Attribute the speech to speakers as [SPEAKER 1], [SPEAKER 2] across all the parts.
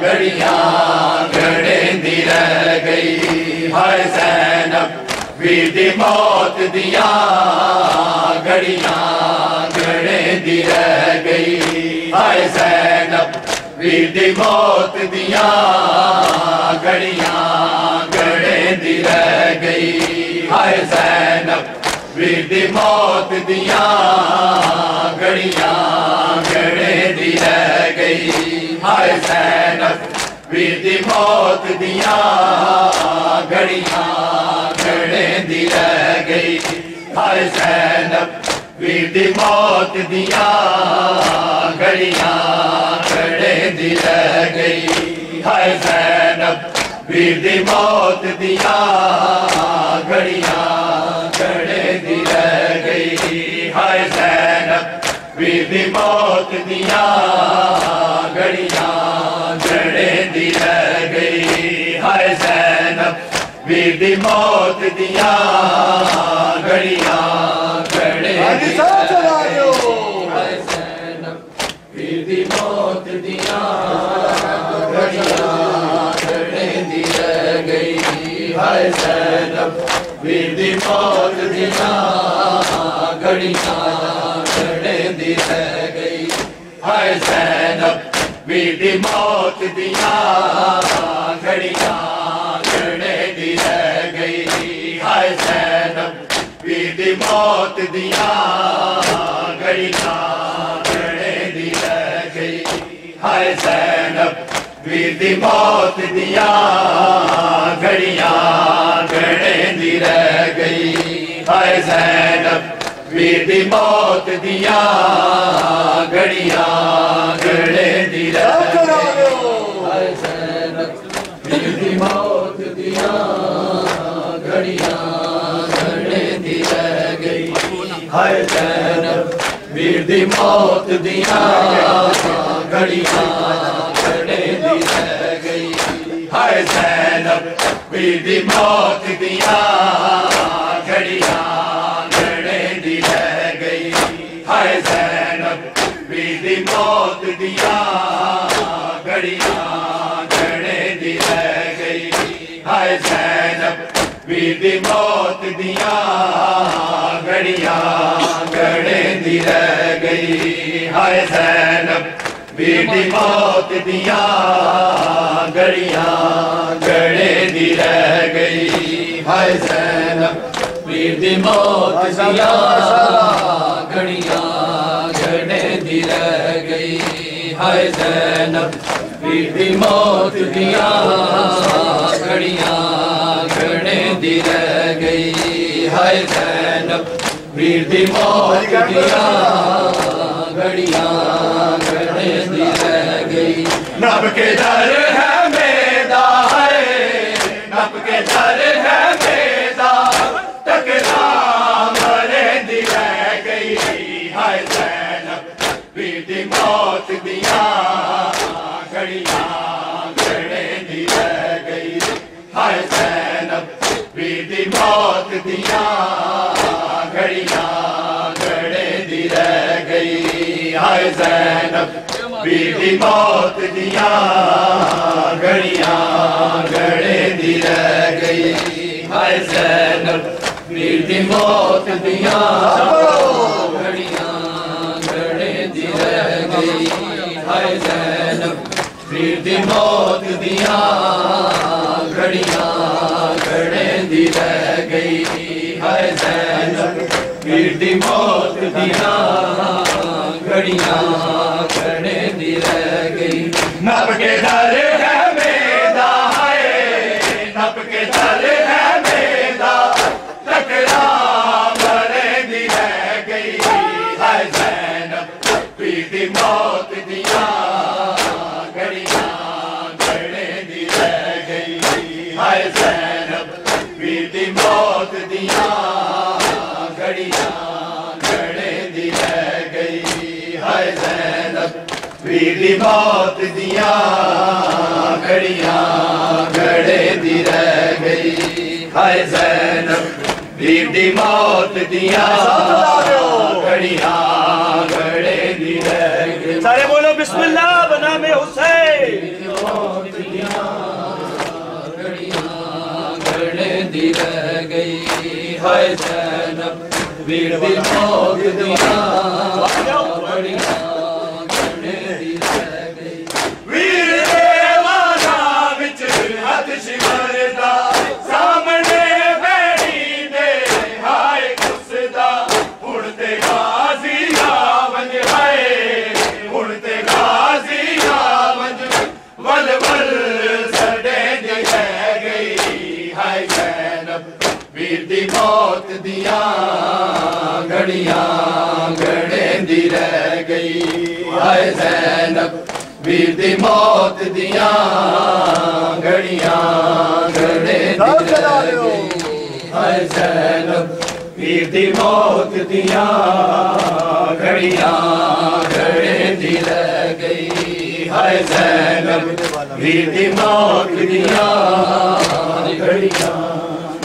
[SPEAKER 1] घड़ियां घड़े दी रह गई हाय ज़ैनब वीर दी मौत दिया घड़ियां घड़े दी रह गई हाय ज़ैनब वीर दी मौत दिया घड़ियां घड़े दी रह गई हाय ज़ैनब वीर दी मौत दिया घड़ियां घड़े दी रह गई हाय ज़ैनब वीर दी मौत दिया घड़ियां घड़े दी रह गई हाय ज़ैनब वीर दी मौत दिया घड़ियां घड़े दी रह गई हाय ज़ैनब वीर दी मौत दिया घड़ियां घड़े दी रह गई हाय ज़ैनब वीर दी मौत दिया घड़ियां घड़े दी रह गई हाय ज़ैनब वीर दी मौत दिया घड़ियां घड़े दी रह गई हाय ज़ैनब वीर दी मौत दिया घड़ियां घड़े दी रह गई हाय ज़ैनब वीर दी मौत दिया घड़ियां घड़े दी रह गई हाय ज़ैनब वीर दी मौत दिया घड़ियां घड़े दी रह गई हाय ज़ैनब वीर दी मौत दिया घड़ियां घड़े दी रह गई हाय ज़ैनब वीर दी मौत दिया घड़ियां घड़े दी रह गई हाय ज़ैनब वीर दी मौत दिया घड़ियां घड़े दी रह गई हाय ज़ैनब वीर दी मौत दिया घड़ियां घड़े दी रह गई हाय ज़ैनब वीर दी मौत दिया घड़ियां घड़े दी रह गई हाय ज़ैनब वीर दी मौत दिया घड़ियां घड़े दी रह गई हाय ज़ैनब वीर दी मौत दिया घड़ियां घड़े दी रह गई हाय ज़ैनब वीर दी मौत दिया घड़ियां घड़े दी रह गई हाय ज़ैनब वीर दी मौत दिया घड़ियां घड़े दी रह गई हाय ज़ैनब वीर दी मौत दिया घड़ियां घड़े दी रह गई हाय ज़ैनब वीर दी मौत दिया घड़ियां घड़े दी रह गई हाय ज़ैनब वीर दी मौत दिया घड़ियां घड़े दी रह गई नब के दर है मेरा है नब के दर है मेरा टकरा मरे दी रह गई हाय ज़ैनब वीर दी मौत दिया घड़ियां घड़े दी रह गई हाय ज़ैनब वीर दी मौत दिया घड़ियां घड़े दी रह गई हाय ज़ैनब वीर दी मौत दिया घड़ियां घड़े दी रह गई हाय ज़ैनब वीर दी मौत दिया घड़ियां घड़े दी रह गई हाय ज़ैनब वीर दी मौत दिया घड़ियां घड़े दी रह गई हाय ज़ैनब वीर दी मौत दिया घड़ियां घड़े दी रह गई नब के दर है मेरा है नब के दर है मेरा टकरा मरे दी रह गई हाय ज़ैनब वीर दी मौत दिया घड़ियां घड़े दी रह गई हाय ज़ैनब वीर दी मौत दिया घड़ियां घड़े दी रह गई हाय ज़ैनब वीर दी मौत दिया घड़ियां घड़े दी रह गई हाय ज़ैनब वीर दी मौत दिया घड़ियां घड़े दी रह गई।
[SPEAKER 2] सारे बोलो बिस्मिल्लाह बनामे हुसैन।
[SPEAKER 1] हाय ज़ैनब वीर दी मौत दियां घड़ियां गड़े दी रह गई। वीर देवाना विच हथ शिमरदा सामने बैठी दे हाय कुसदा हुण ते गाजी आवंज हाय हुण ते गाजी आवंज वल वल सड़े दी रह गई। हाय ज़ैनब वीर दी मौत दियां घड़ियां गड़े दी रह गई। हाय ज़ैनब वीर दी मौत दियां घड़ियां गड़े दी रह गई। हाय ज़ैनब वीर दी मौत दियां घड़ियां गड़े दी रह गई। हाय ज़ैनब वीर दी मौत दियां घड़ियां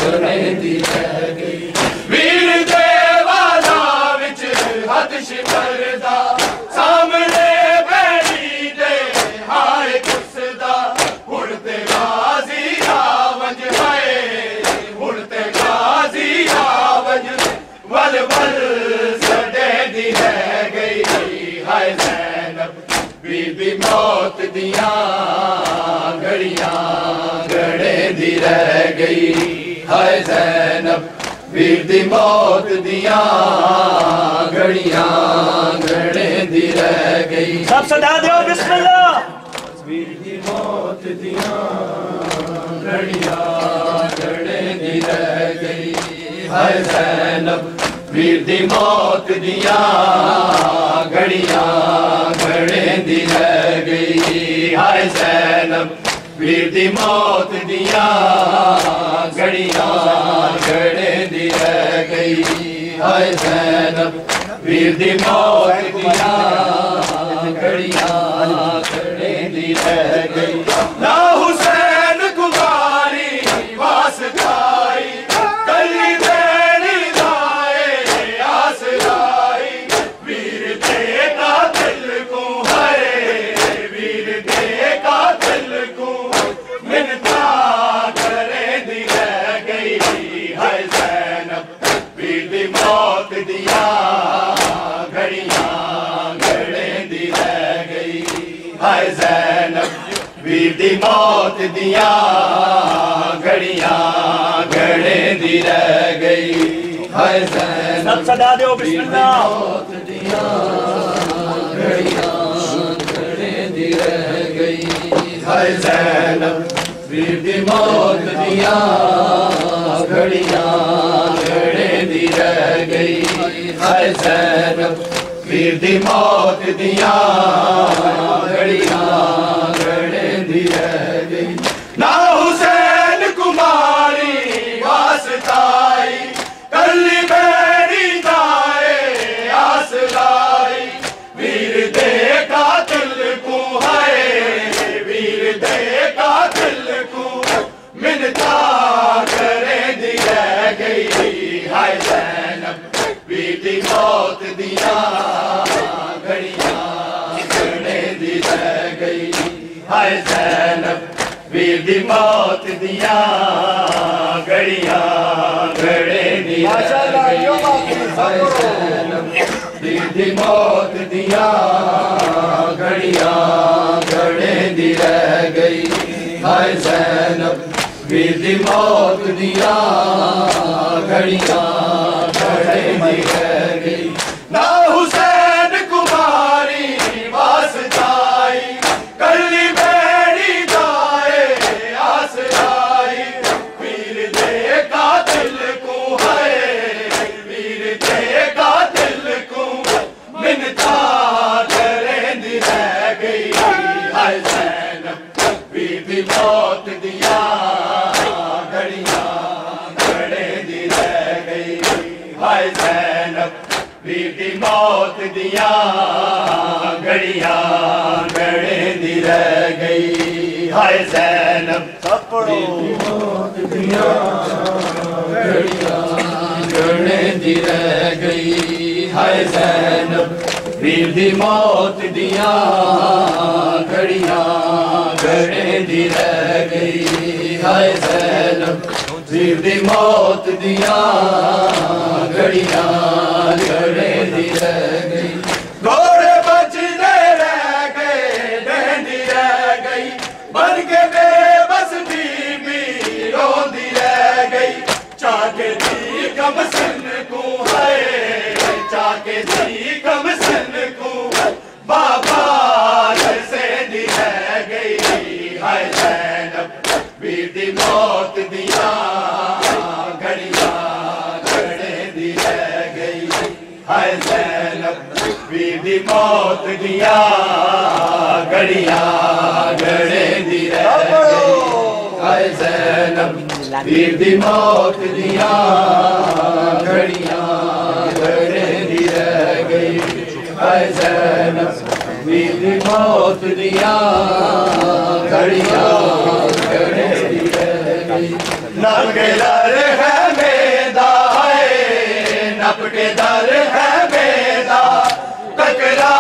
[SPEAKER 1] गड़े दी रह गई। वीर देवाना विच हथ शिमरदा सामने बैठी दे हाय कुसदा हुण ते गाजी आवंज हाय हुण ते गाजी आवंज वल वल सड़े दी रह गई। हाय ज़ैनब वीर दी मौत दियां घड़ियां गड़े दी रह गई। हाय ज़ैनब वीर दी मौत दियां घड़ियां गड़े दी रह गई।
[SPEAKER 2] सब सदा दो बिस्मिल्लाह।
[SPEAKER 1] वीर दी मौत दियां घड़ियां गड़े दी रह गई। हाय ज़ैनब वीर दी मौत दियां घड़ियां गड़े दी रह गई। हाय ज़ैनब वीर दी मौत दियां घड़ियां गड़े दी रह गई। हाय ज़ैनब वीर दी मौत दियां घड़ियां गड़े दी रह गई। ना हुसैन कुमारी वास खाई कली बेड़ी दाए आस लाई। वीर दे कातिल को हाय वीर दे कातिल को मिन्नता करे दी रह गई। हाय ज़ैनब वीर दी मौत दियां घड़ियां गड़े दी रह गई। हाय ज़ैनब वीर दी मौत दियां घड़ियां गड़े दी रह गई। हाय ज़ैनब
[SPEAKER 2] सब सदा दो बिस्मिल्लाह।
[SPEAKER 1] मौत दियां घड़ियां गड़े दी रह गई। हाय ज़ैनब वीर दी मौत दियां घड़ियां गड़े दी रह गई। हाय ज़ैनब वीर दी मौत दियां घड़ियां गड़े दी रह गई। ना हुसैन कुमारी वास्ताई कली बेड़ी दाए आस लाई। वीर दे कातिल को हाय वीर दे कातिल को मिन्नता करे दी रह गई। हाय ज़ैनब वीर दी मौत दियां घड़ियां गड़े दी रह गई। हाय ज़ैनब वीर दी मौत दियां घड़ियां गड़े दी रह गई। हाय ज़ैनब वीर दी मौत दियां घड़ियां गड़े दी रह गई। हाय ज़ैनब वीर दी मौत दियां घड़ियां गड़े दी रह गई। ना हुसैन कुमारी वास्ताई कली बेड़ी दाए आस लाई। वीर दे कातिल को हाय वीर दे कातिल को मिन्नता करे दी रह गई। हाय ज़ैनब वीर दी मौत दियां घड़ियां गड़े दी रह गई। हाय ज़ैनब वीर दी मौत दियां घड़ियां गड़े दी रह गई। हाय ज़ैनब वीर दी मौत दियां घड़ियां गड़े दी रह गई। हाय ज़ैनब वीर दी मौत दियां घड़ियां गड़े दी रह गई। हाय ज़ैनब वीर दी मौत दिया घड़ियां घड़े दी रह गई घोड़े बचने रह गए डंडी रह गई बन के बेबस बीबी रोंदी रह गई चाके दी कम सन को है चाके दी कम सन को बाबा से दी रह गई हाय ज़ैनब वीर दी मौत दिया घड़ियां घड़े दी रह गई हाय ज़ैनब वीर दी मौत दिया घड़ियां घड़े दी रह गई हाय ज़ैनब वीर दी मौत दिया घड़ियां घड़े दी रह गई हाय ज़ैनब वीर दी मौत दिया घड़ियां घड़े दी रह गई नब के दर है मेदा नब के दर है मेदा टकरा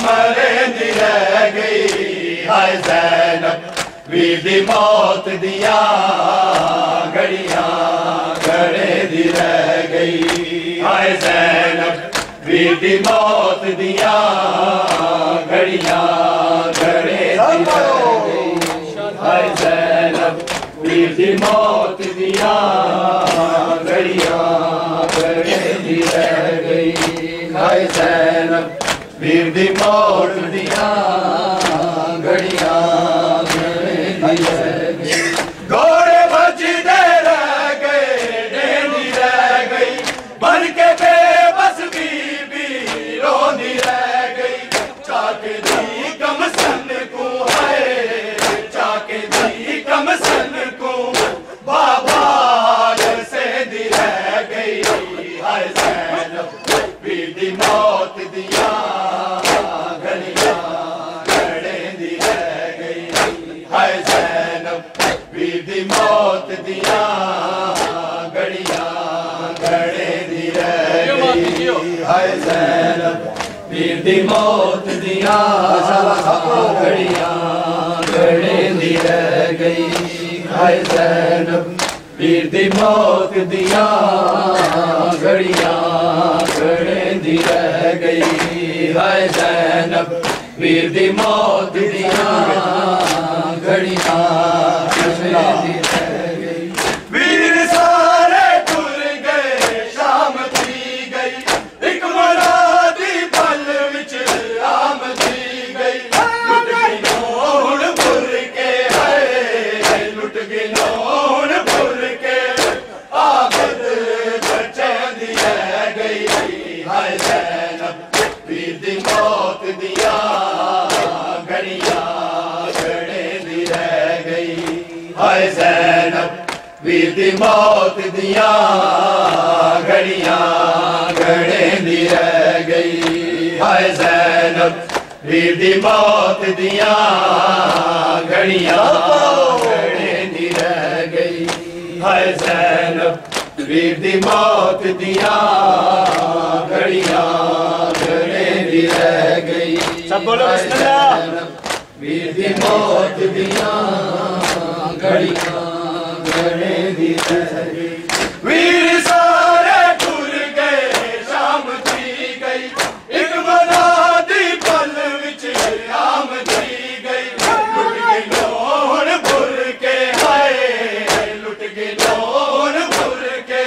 [SPEAKER 1] मरे दी रह गई हाय ज़ैनब वीर दी मौत दिया घड़ियां घड़े दी रह गई हाय ज़ैनब वीर दी मौत दिया घड़ियां घड़े दी रह गई हाय ज़ैनब वीर दी मौत दिया घड़ियां घड़े दी रह गई हाय ज़ैनब वीर दी मौत दिया घड़ियां घड़े दी रह गई घोड़े बचते रह गए डेंडी रह गई बन के बेबस बीबी रोंदी रह गई चाके दी कम सन को है चाके दी कम सन को बाबा से दी रह गई हाय ज़ैनब वीर दी मौत दिया घड़ियां घड़े दी रह गई हाय ज़ैनब वीर दी मौत दिया घड़ियां घड़े दी रह गई हाय ज़ैनब वीर दी मौत दिया घड़ियां घड़े दी रह गई हाय ज़ैनब वीर दी मौत दिया घड़ियां घड़े दी रह गई हाय ज़ैनब वीर दी मौत दिया घड़ियां घड़े दी रह गई वीर सारे टुर गए शाम थी गई एक मरादी पल विच आम थी गई लुट गई नौन पुर के है लुट गई नौन पुर के आबद बचे दी रह गई हाय ज़ैनब वीर दी मौत दिया घड़ियां घड़े दी रह गई हाय ज़ैनब वीर दी मौत दिया घड़ियां घड़े दी रह गई हाय ज़ैनब वीर दी मौत दिया घड़ियां घड़े दी रह गई हाय ज़ैनब वीर दी मौत दिया घड़ियां घड़े दी रह गई
[SPEAKER 2] सब बोलो बिस्मिल्लाह
[SPEAKER 1] वीर दी मौत दिया घड़ियां घड़े दी रह गई वीर सारे टुर गए शाम थी गई एक मनादी पल विच आम थी गई लुट गई नौन पुर के हाय लुट गई नौन पुर के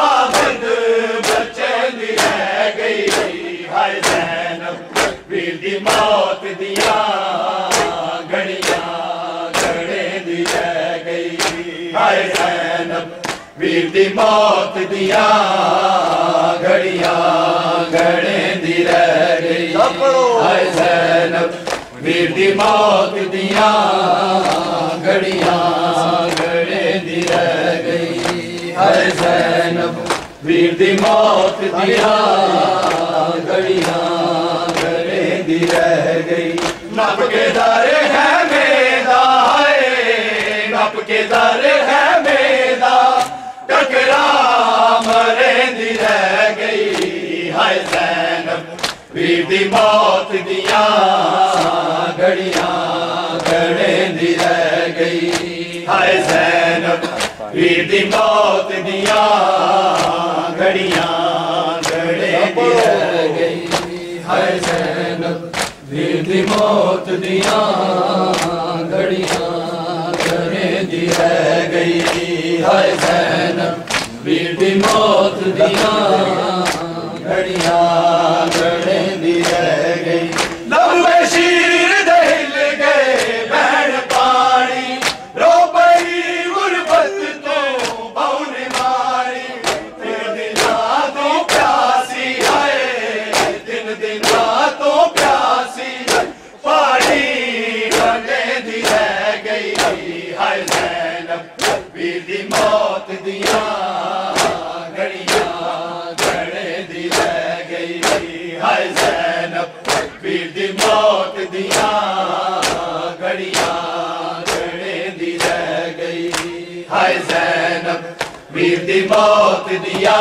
[SPEAKER 1] आबद बचे दी रह गई हाय ज़ैनब वीर दी मौत दिया घड़ियां घड़े दी रह गई हाय ज़ैनब वीर दी मौत दिया घड़ियां घड़े दी रह गई हाय ज़ैनब वीर दी मौत दिया घड़ियां घड़े दी रह गई हाय ज़ैनब वीर दी मौत दिया घड़ियां घड़े दी रह गई नब के दर है मेदा नब के दर है मेदा टकरा मरे दी रह गई हाय ज़ैनब वीर दी मौत दिया घड़ियां घड़े दी रह गई हाय ज़ैनब वीर दी मौत दिया घड़ियां घड़े दी रह गई हाय ज़ैनब वीर दी मौत दिया घड़ियां घड़े दी रह गई हाय ज़ैनब वीर दी मौत दिया घड़ियां घड़े दी रह गई लब में शीर दहिल गए बहन पानी रो पई गुरबत तो बहुन मारी तीन दिना तो प्यासी आए तीन दिना तो प्यासी पानी घड़े दी रह गई हाय ज़ैनब वीर दी मौत दिया घड़ियां घड़े दी रह गई हाय ज़ैनब वीर दी मौत दिया घड़ियां घड़े दी रह गई हाय ज़ैनब वीर दी मौत दिया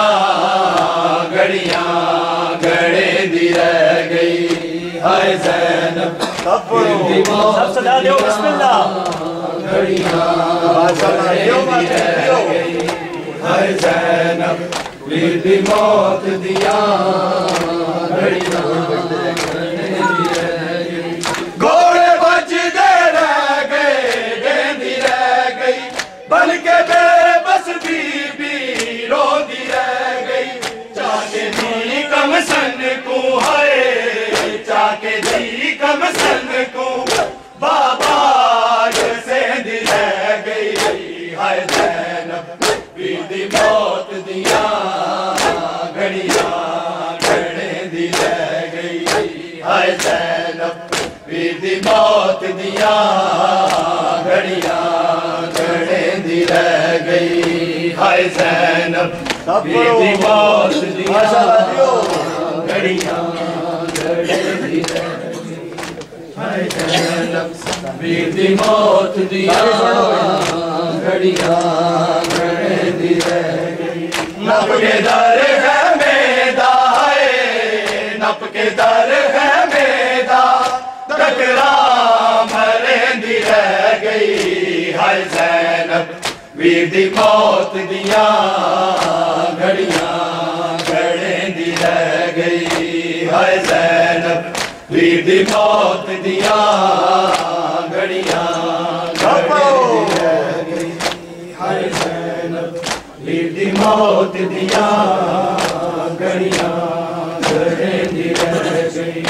[SPEAKER 1] घड़ियां घड़े दी रह गई हाय ज़ैनब वीर दी मौत
[SPEAKER 2] सदा दो बिस्मिल्लाह
[SPEAKER 1] घड़ियां घड़े दी रह गई हाय ज़ैनब वीर दी मौत दिया घड़ियां घोड़े बजदे रह गए गेंदी रह गई बन के बेबस बीबी रोंदी रह गई चाके दी कम सन को हाय चाके दी कम सन को बाबा जैसे दी रह गई हाय ज़ैनब वीर दी मौत दिया घड़ियां घड़े दी रह गई हाय ज़ैनब वीर दी मौत दिया घड़ियां घड़े दी रह गई हाय ज़ैनब वीर दी मौत दिया घड़ियां घड़े दी रह गई हाय ज़ैनब वीर दी मौत दिया घड़ियां घड़े दी रह गई नब के दर है मेदा है नब के दर है मेदा टकरा मरे दी रह गई हाय ज़ैनब वीर दी मौत दिया घड़ियां घड़े दी रह गई हाय ज़ैनब वीर दी मौत दिया घड़ियां घड़े दी रह गई हाय ज़ैनब वीर दी मौत दिया घड़ियां घड़े दी रह गई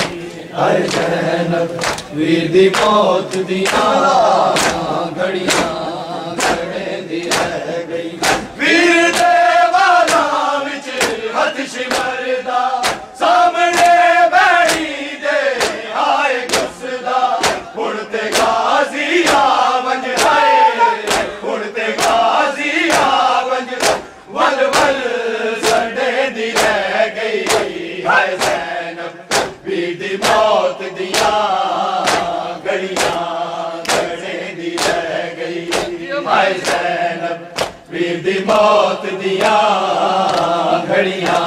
[SPEAKER 1] हाय ज़ैनब वीर दी मौत दिया घड़ियां घड़े दी रह गई वीर दे वाला विच हथ शिमरदा सामने बैठी दे हाय घुसदा उड़ते गाजी आवंज हाय उड़ते गाजी आवंज वल वल सड़े दी रह गई हाय ज़ैनब वीर दी मौत दिया घड़ियां घड़े दी रह गई हाय ज़ैनब वीर दी मौत दिया घड़ियां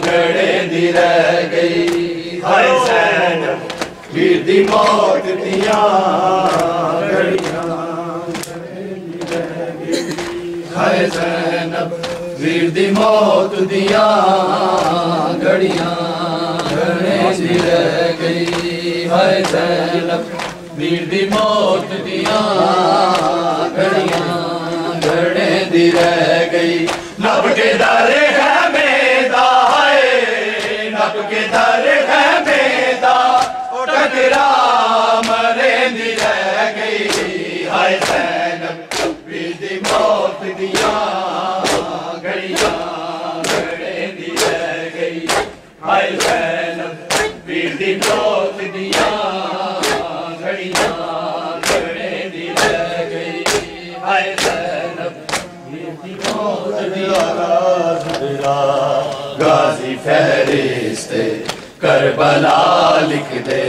[SPEAKER 1] घड़े दी रह गई हाय ज़ैनब वीर दी मौत दिया घड़ियां हाय ज़ैनब वीर दी मौत दिया घड़ियां घड़े दी रह गई हाय ज़ैनब वीर दी मौत दिया घड़ियां घड़े दी रह गई नब के दर है मेदा है नब के दर है मेदा टकरा मरे दी रह गई हाय ज़ैनब वीर दी मौत दिया घड़ियां घड़े दी रह गई हाय ज़ैनब वीर दी मौत दिया घड़ियां घड़े दी रह गई हाय ज़ैनब वीर दी मौत दिया गाजी फहरिस्ते करबला लिख दे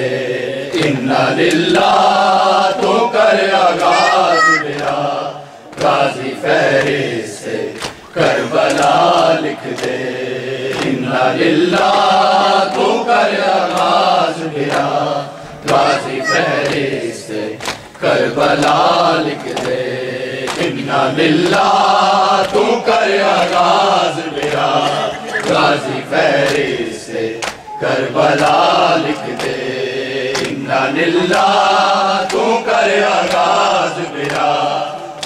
[SPEAKER 1] इन्ना लिल्लाह तो कर आगाज़ मेरा गाजी फहरिस्ते करबला लिख दे इन्ना लिल्लाह तो कर आगाज़ मेरा गाजी फहरिस्ते करबला लिख दे इन्ना लिल्लाह तू कर आगाज मेरा, गाजी फहरिस्त से करबला लिख दे। इन्ना लिल्लाह तू कर आगाज मेरा,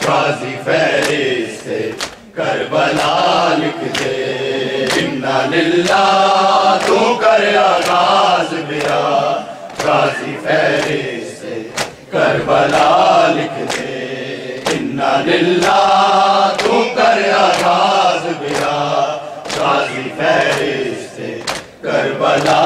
[SPEAKER 1] गाजी फहरिस्त से करबला लिख दे। इन्ना लिल्लाह तू कर आगाज मेरा, गाजी फहरिस्त से करबला लिख दे। इन्ना लिल्लाह तू कर आगाज मेरा, गाजी फहरिस्त से करबला